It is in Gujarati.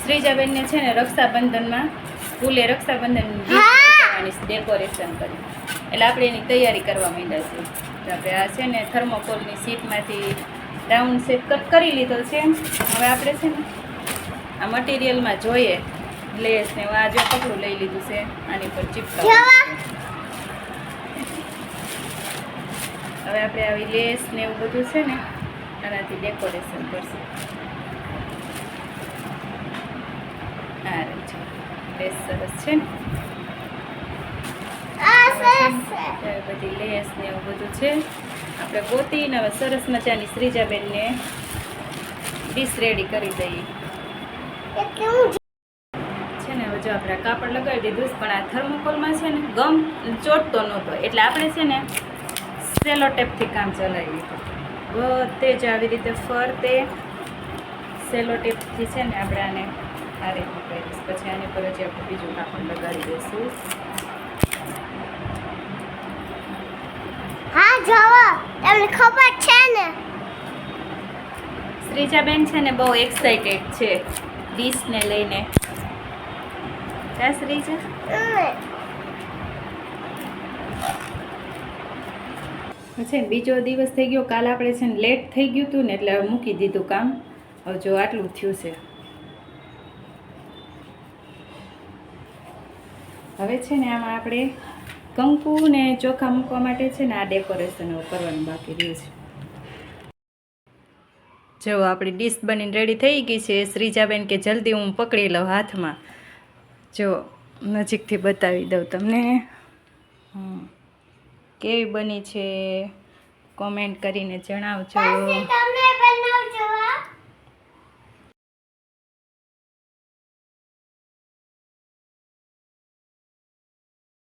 શ્રીજાબેનને છે ને રક્ષાબંધનમાં સ્કૂલે રક્ષાબંધન કરવાની ડેકોરેશન કરી, એટલે આપણે એની તૈયારી કરવા માંડ્યા છીએ. તો આપણે આ છે ને થર્મોકોલની શીટમાંથી રાઉન્ડ શેપ કટ કરી લીધો છે. હવે આપણે છે ને આ મટીરિયલમાં જોઈએ લેસ ને આ જો કપડું લઈ લીધું છે, આની પર ચીપકાવવાનું. હવે આપણે આવી લેસ ને એવું બધું છે ને આનાથી ડેકોરેશન કરશું. આ લેસ સરસ છે ને, બધી લેસ ને એવું બધું છે. આપણે ગોતીને હવે સરસ મજાની શ્રીજાબેનને ડીશ રેડી કરી દઈએ છે ને. હવે જો આપણે કાપડ લગાવી દીધું, પણ આ થર્મોકોલમાં છે ને ગમ ચોટતો નહોતો, એટલે આપણે છે ને સેલો ટેપથી કામ ચલાવી લીધું. બધે જ આવી રીતે ફરતે સેલો ટેપથી છે ને આપણે આને આ રીતનું કરીશ. પછી આની પર જ આપણે બીજું કાપડ લગાડી દઈશું. હા જોવો, તમને ખબર છે ને શ્રીજાબેન છે ને બહુ એક્સાઇટેડ છે ડીશને લઈને. કા શ્રીજા? છે ને બીજો દિવસ થઈ ગયો, કાલ આપણે છે ને લેટ થઈ ગયું હતું ને એટલે હવે મૂકી દીધું કામ. હવે જો આટલું થયું છે. હવે છે ને આમાં આપણે કંકુ ને ચોખા મૂકવા માટે છે ને આ ડેકોરેશન કરવાનું બાકી રહ્યું છે. જો આપણી ડીશ બનીને રેડી થઈ ગઈ છે. શ્રીજાબેન કે જલ્દી હું પકડી લઉં હાથમાં. જો નજીકથી બતાવી દઉં તમને કેવી બની છે, કોમેન્ટ કરીને જણાવજો.